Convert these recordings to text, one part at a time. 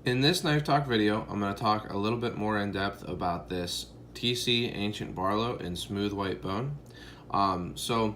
In this knife talk video, I'm going to talk a little bit more in depth about this TC Ancient Barlow in smooth white bone. GEC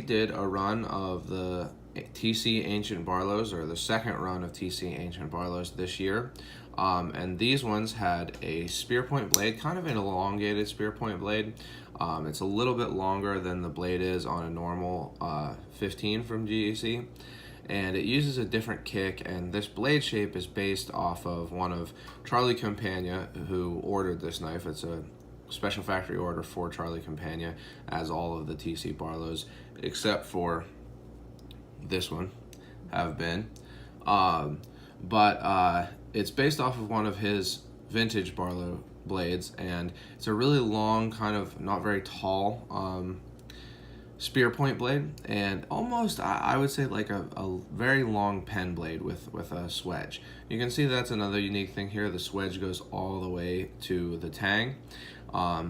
did a run of the TC Ancient Barlows, or the second run of TC Ancient Barlows this year. And these ones had a spear point blade, kind of an elongated spear point blade. It's a little bit longer than the blade is on a normal 15 from GEC. And it uses a different kick, and this blade shape is based off of one of Charlie Campagna, who ordered this knife. It's a special factory order for Charlie Campagna, as all of the TC Barlows, except for this one, have been. It's based off of one of his vintage Barlow blades, and it's a really long, kind of not very tall spear point blade, and almost I would say like a very long pen blade with a swedge. You can see that's another unique thing here. The swedge goes all the way to the tang,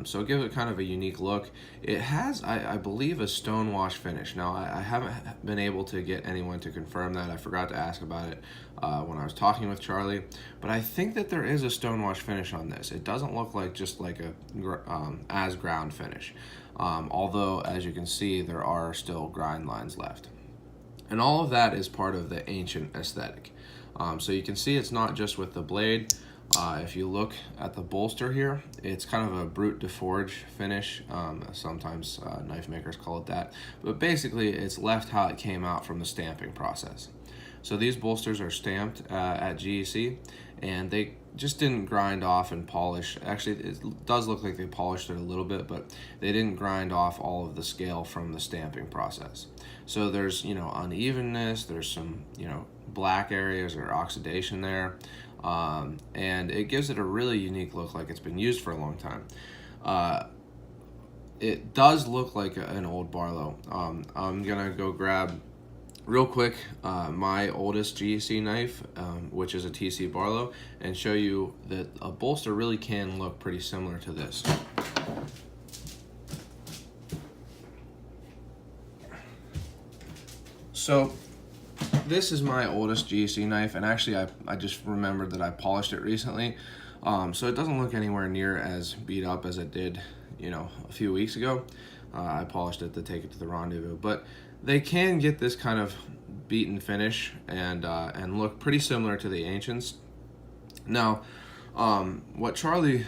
so give it kind of a unique look. It has, I believe, a stone wash finish. Now I haven't been able to get anyone to confirm that. I forgot to ask about it when I was talking with Charlie, but I think that there is a stone wash finish on this. It doesn't look like just like a as ground finish. Although, as you can see, there are still grind lines left. And all of that is part of the ancient aesthetic. So you can see it's not just with the blade. If you look at the bolster here, it's kind of a brute de forge finish. Sometimes knife makers call it that. But basically, it's left how it came out from the stamping process. So these bolsters are stamped at GEC, and they just didn't grind off and polish. Actually, it does look like they polished it a little bit, but they didn't grind off all of the scale from the stamping process. So there's, unevenness, there's some, black areas or oxidation there, and it gives it a really unique look, like it's been used for a long time. It does look like an old Barlow. I'm gonna go grab real quick my oldest GEC knife, which is a TC Barlow, and show you that a bolster really can look pretty similar to this. So this is my oldest GEC knife, and actually I just remembered that I polished it recently, so it doesn't look anywhere near as beat up as it did a few weeks ago. I polished it to take it to the Rendezvous, but they can get this kind of beaten finish and look pretty similar to the Ancients. Now, what Charlie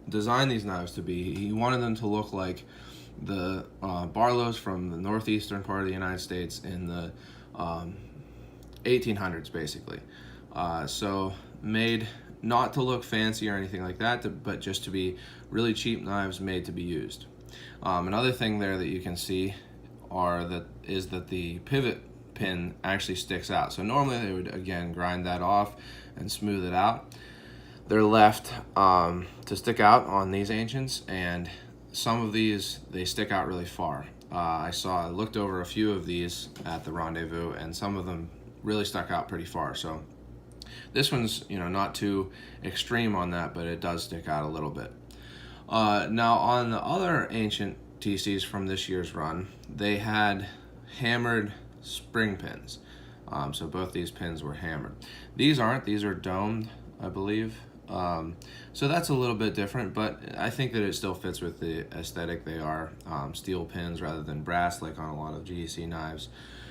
designed these knives to be, he wanted them to look like the Barlows from the northeastern part of the United States in the 1800s, basically. So made not to look fancy or anything like that, but just to be really cheap knives made to be used. Another thing there that you can see is that the pivot pin actually sticks out. So normally they would, again, grind that off and smooth it out. They're left to stick out on these Ancients, and some of these, they stick out really far. I looked over a few of these at the Rendezvous, and some of them really stuck out pretty far. So this one's, not too extreme on that, but it does stick out a little bit. Now on the other Ancient TCs from this year's run, they had hammered spring pins. So both these pins were hammered. These aren't, these are domed, I believe. So that's a little bit different, but I think that it still fits with the aesthetic. They are steel pins rather than brass, like on a lot of GEC knives.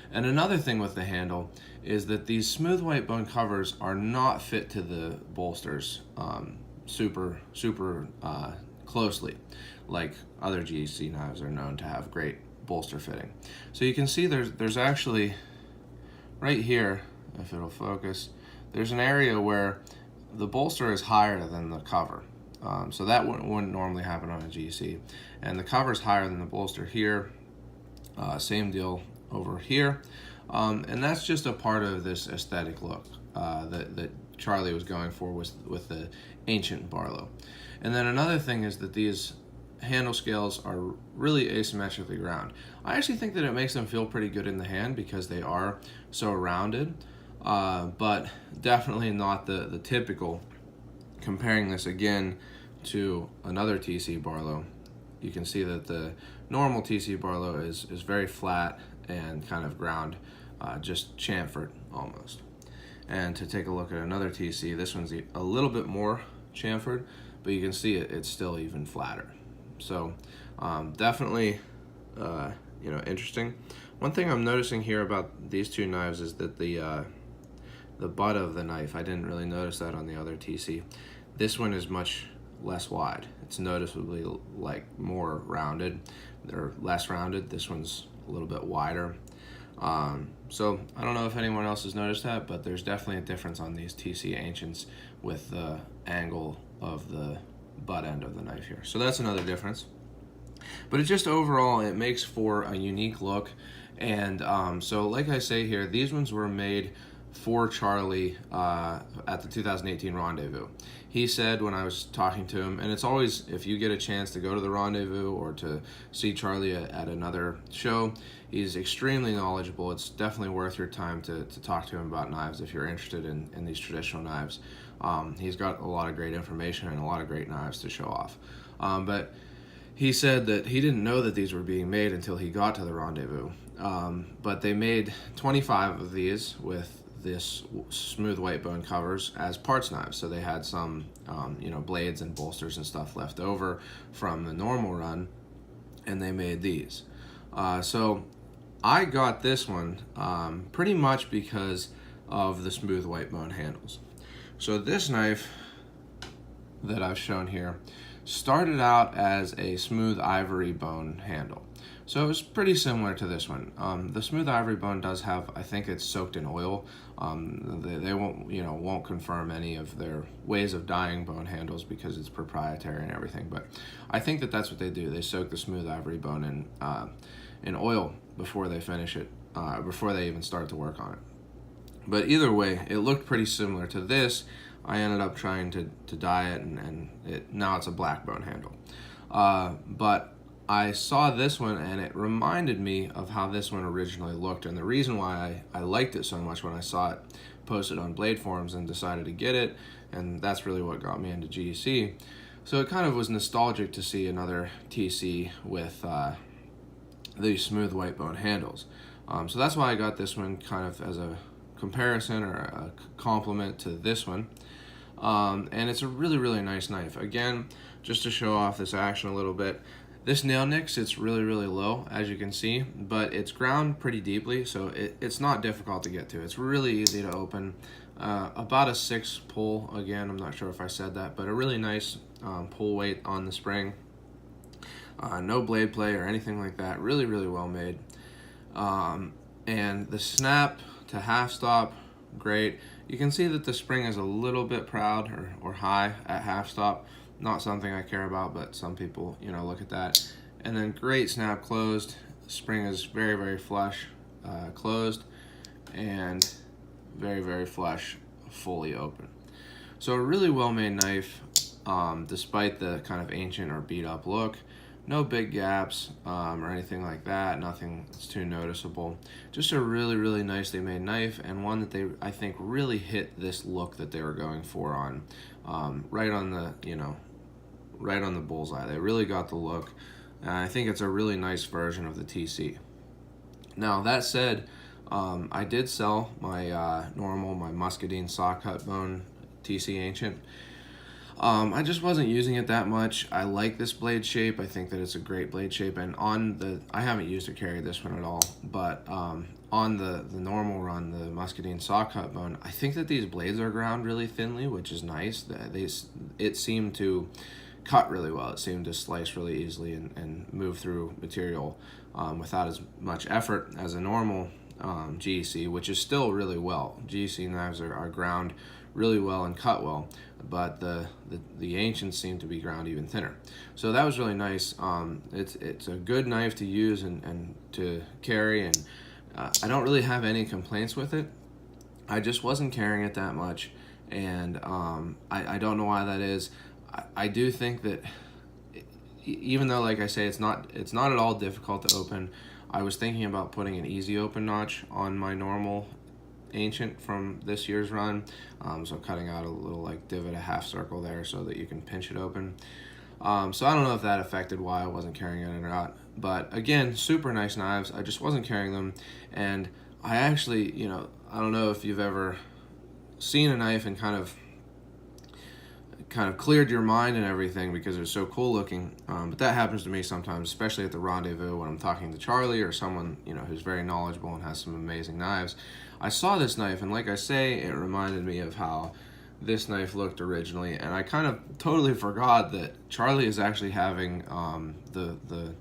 And another thing with the handle is that these smooth white bone covers are not fit to the bolsters super closely, like other GEC knives are known to have great bolster fitting. So you can see there's actually, right here, if it'll focus, there's an area where the bolster is higher than the cover. So that wouldn't normally happen on a GEC. And the cover's higher than the bolster here. Same deal over here. And that's just a part of this aesthetic look that Charlie was going for with the Ancient Barlow. And then another thing is that these handle scales are really asymmetrically round. I actually think that it makes them feel pretty good in the hand because they are so rounded, but definitely not the typical. Comparing this again to another TC Barlow, you can see that the normal TC Barlow is very flat and kind of ground, just chamfered almost. and to take a look at another TC. This one's a little bit more chamfered, but you can see it's still even flatter. So definitely interesting. One thing I'm noticing here about these two knives is that the butt of the knife, I didn't really notice that on the other TC. This one is much less wide. It's noticeably like more rounded or less rounded. This one's a little bit wider. So I don't know if anyone else has noticed that, but there's definitely a difference on these TC Ancients with the angle of the butt end of the knife here. So that's another difference. But it just overall, it makes for a unique look. And so like I say here, these ones were made for Charlie at the 2018 Rendezvous. He said when I was talking to him, and it's always, if you get a chance to go to the Rendezvous or to see Charlie at another show, he's extremely knowledgeable. It's definitely worth your time to talk to him about knives if you're interested in these traditional knives. He's got a lot of great information and a lot of great knives to show off. But he said that he didn't know that these were being made until he got to the Rendezvous. But they made 25 of these with this smooth white bone covers as parts knives. So they had some blades and bolsters and stuff left over from the normal run, and they made these. So I got this one pretty much because of the smooth white bone handles. So this knife that I've shown here started out as a smooth ivory bone handle. So it was pretty similar to this one. The smooth ivory bone does have, I think it's soaked in oil. They won't confirm any of their ways of dyeing bone handles because it's proprietary and everything. But I think that that's what they do. They soak the smooth ivory bone in oil before they finish it, before they even start to work on it. But either way, it looked pretty similar to this. I ended up trying to dye it, and now it's a black bone handle. But I saw this one and it reminded me of how this one originally looked, and the reason why I liked it so much when I saw it posted on Blade Forums and decided to get it, and that's really what got me into GEC. So it kind of was nostalgic to see another TC with these smooth white bone handles. So that's why I got this one kind of as a comparison or a complement to this one. And it's a really, really nice knife. Again, just to show off this action a little bit, this nail nick sits really, really low, as you can see, but it's ground pretty deeply, so it's not difficult to get to. It's really easy to open. About a 6 pull, again, I'm not sure if I said that, but a really nice pull weight on the spring. No blade play or anything like that. Really, really well made. And the snap to half stop, great. You can see that the spring is a little bit proud or high at half stop. Not something I care about, but some people, look at that. And then great snap closed. Spring is very, very flush closed, and very, very flush fully open. So a really well-made knife, despite the kind of ancient or beat-up look. No big gaps or anything like that. Nothing that's too noticeable. Just a really, really nicely made knife, and one that they, I think, really hit this look that they were going for on, right on the bullseye. They really got the look. I think it's a really nice version of the TC. Now that said, I did sell my my Muscadine saw cut bone TC Ancient. I just wasn't using it that much. I like this blade shape. I think that it's a great blade shape, and I haven't used or carried this one at all, but on the normal run, the Muscadine saw cut bone, I think that these blades are ground really thinly, which is nice. It seemed to cut really well. It seemed to slice really easily and move through material without as much effort as a normal GEC, which is still really well. GEC knives are ground really well and cut well, but the Ancients seem to be ground even thinner. So that was really nice. It's a good knife to use and to carry, and I don't really have any complaints with it. I just wasn't carrying it that much, and I don't know why that is. I do think that even though, like I say, it's not at all difficult to open, I was thinking about putting an easy open notch on my normal Ancient from this year's run, so cutting out a little like divot, a half circle there, so that you can pinch it open. So I don't know if that affected why I wasn't carrying it or not, but again, super nice knives. I just wasn't carrying them, and I actually, I don't know if you've ever seen a knife and kind of cleared your mind and everything because it was so cool looking. But that happens to me sometimes, especially at the Rendezvous when I'm talking to Charlie or someone, you know, who's very knowledgeable and has some amazing knives. I saw this knife, and like I say, it reminded me of how this knife looked originally, and I kind of totally forgot that Charlie is actually having the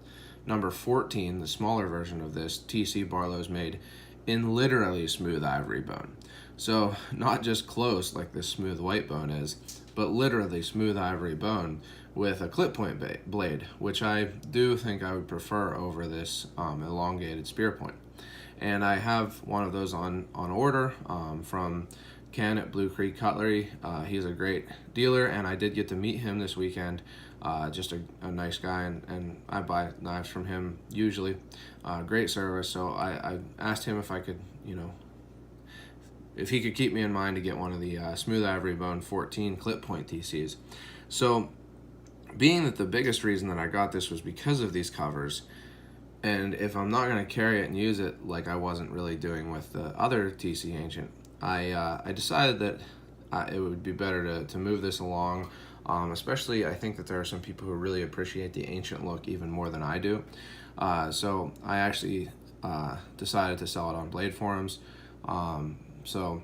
number 14, the smaller version of this TC Barlow's made in literally smooth ivory bone. So not just close like this smooth white bone is, but literally smooth ivory bone with a clip point blade, which I do think I would prefer over this elongated spear point. And I have one of those on order from Ken at Blue Creek Cutlery. He's a great dealer, and I did get to meet him this weekend. Just a nice guy, and I buy knives from him usually. Great service. So I asked him if I could, you know, if he could keep me in mind to get one of the smooth ivory bone 14 clip point TCs. So being that the biggest reason that I got this was because of these covers, and if I'm not going to carry it and use it like I wasn't really doing with the other TC Ancient, I decided that it would be better to move this along. Especially, I think that there are some people who really appreciate the Ancient look even more than I do. So I actually decided to sell it on Blade Forums. So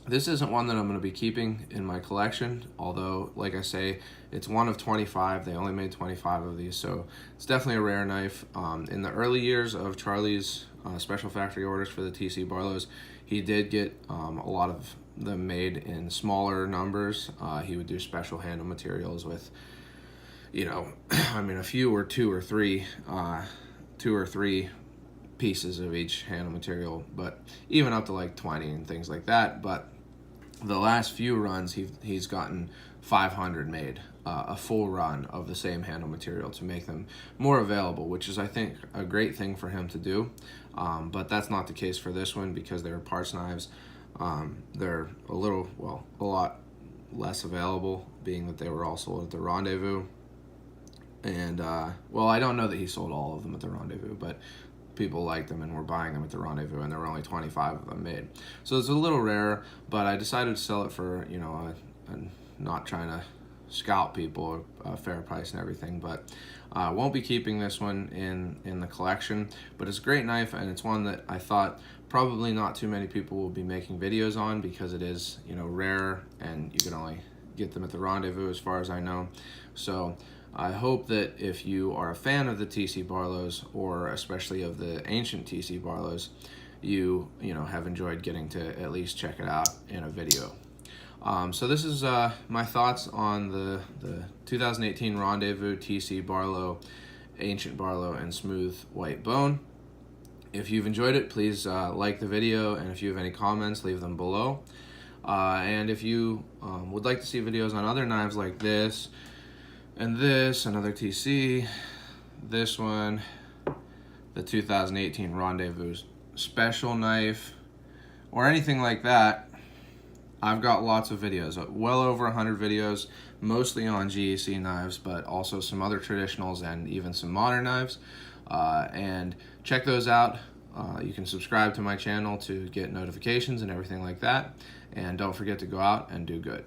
this isn't one that I'm going to be keeping in my collection, although, like I say, it's one of 25. They only made 25 of these, so it's definitely a rare knife. In the early years of Charlie's special factory orders for the TC Barlows, he did get a lot of them made in smaller numbers. He would do special handle materials with, you know, I mean, a few or two or three pieces of each handle material, but even up to like 20 and things like that. But the last few runs, he's gotten 500 made, a full run of the same handle material to make them more available, which is, I think, a great thing for him to do. But that's not the case for this one because they're parts knives. They're a lot less available, being that they were all sold at the Rendezvous. And, well, I don't know that he sold all of them at the Rendezvous, but people liked them and were buying them at the Rendezvous, and there were only 25 of them made. So it's a little rare, but I decided to sell it for, you know, not trying to scalp people, a fair price and everything, but I won't be keeping this one in the collection. But it's a great knife, and it's one that I thought probably not too many people will be making videos on because it is, you know, rare, and you can only get them at the Rendezvous as far as I know. So I hope that if you are a fan of the TC Barlows, or especially of the Ancient TC Barlows, you know, have enjoyed getting to at least check it out in a video. So this is my thoughts on the 2018 Rendezvous TC Barlow, Ancient Barlow, and Smooth White Bone. If you've enjoyed it, please like the video, and if you have any comments, leave them below. And if you would like to see videos on other knives like this, and this, another TC, this one, the 2018 Rendezvous special knife, or anything like that, I've got lots of videos, well over 100 videos, mostly on GEC knives, but also some other traditionals and even some modern knives. And check those out. You can subscribe to my channel to get notifications and everything like that. And don't forget to go out and do good.